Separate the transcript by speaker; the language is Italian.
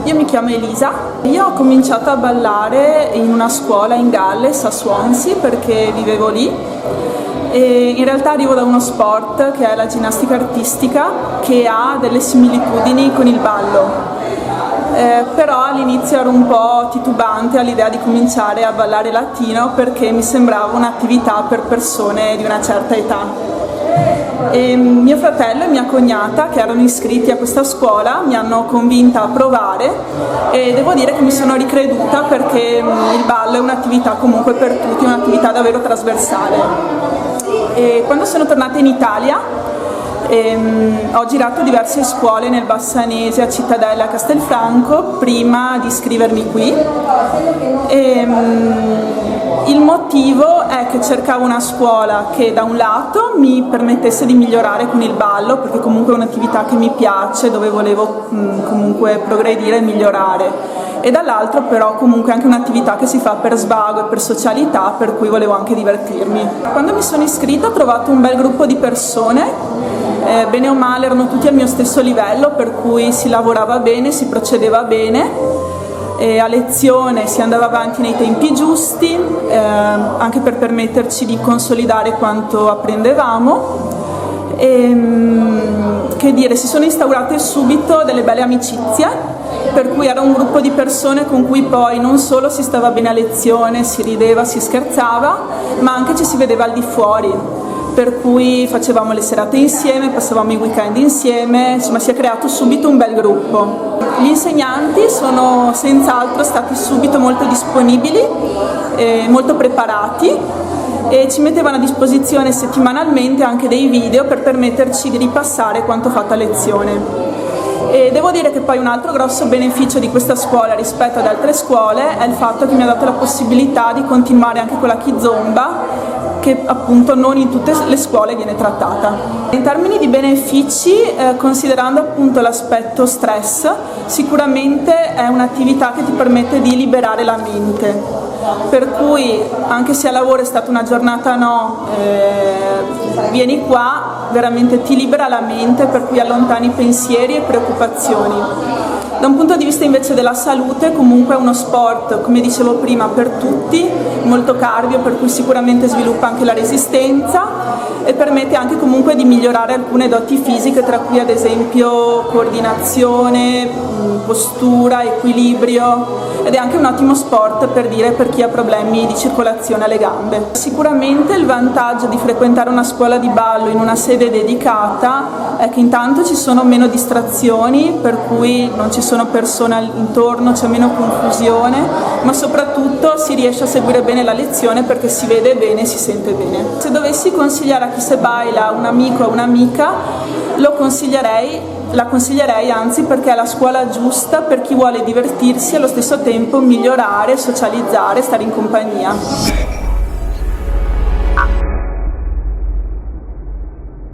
Speaker 1: Io mi chiamo Elisa, io ho cominciato a ballare in una scuola in Galles, a Swansea, perché vivevo lì. E in realtà arrivo da uno sport che è la ginnastica artistica, che ha delle similitudini con il ballo. Però all'inizio ero un po' titubante all'idea di cominciare a ballare latino perché mi sembrava un'attività per persone di una certa età. E mio fratello e mia cognata, che erano iscritti a questa scuola, mi hanno convinta a provare e devo dire che mi sono ricreduta perché il ballo è un'attività comunque per tutti, un'attività davvero trasversale. E quando sono tornata in Italia ho girato diverse scuole nel Bassanese, a Cittadella e a Castelfranco prima di iscrivermi qui. Il motivo è che cercavo una scuola che da un lato mi permettesse di migliorare con il ballo, perché comunque è un'attività che mi piace, dove volevo comunque progredire e migliorare, e dall'altro però comunque anche un'attività che si fa per svago e per socialità, per cui volevo anche divertirmi. Quando mi sono iscritta ho trovato un bel gruppo di persone, bene o male erano tutti al mio stesso livello, per cui si lavorava bene, si procedeva bene. A lezione si andava avanti nei tempi giusti, anche per permetterci di consolidare quanto apprendevamo. Che dire, si sono instaurate subito delle belle amicizie, per cui era un gruppo di persone con cui poi non solo si stava bene a lezione, si rideva, si scherzava, ma anche ci si vedeva al di fuori. Per cui facevamo le serate insieme, passavamo i weekend insieme, insomma si è creato subito un bel gruppo. Gli insegnanti sono senz'altro stati subito molto disponibili, molto preparati, e ci mettevano a disposizione settimanalmente anche dei video per permetterci di ripassare quanto fatto a lezione. E devo dire che poi un altro grosso beneficio di questa scuola rispetto ad altre scuole è il fatto che mi ha dato la possibilità di continuare anche con la kizomba, che appunto non in tutte le scuole viene trattata. In termini di benefici, considerando appunto l'aspetto stress, sicuramente è un'attività che ti permette di liberare la mente, per cui anche se a lavoro è stata una giornata vieni qua, veramente ti libera la mente, per cui allontani pensieri e preoccupazioni. Da un punto di vista invece della salute, comunque è uno sport, come dicevo prima, per tutti, molto cardio, per cui sicuramente sviluppa anche la resistenza e permette anche comunque di migliorare alcune doti fisiche, tra cui ad esempio coordinazione, postura, equilibrio, ed è anche un ottimo sport per chi ha problemi di circolazione alle gambe. Sicuramente il vantaggio di frequentare una scuola di ballo in una sede dedicata è che intanto ci sono meno distrazioni, per cui non ci sono persone intorno, c'è meno confusione, ma soprattutto si riesce a seguire bene la lezione perché si vede bene e si sente bene. Se dovessi consigliare a chi se baila un amico o un'amica, la consiglierei anzi, perché è la scuola giusta per chi vuole divertirsi e allo stesso tempo migliorare, socializzare, stare in compagnia.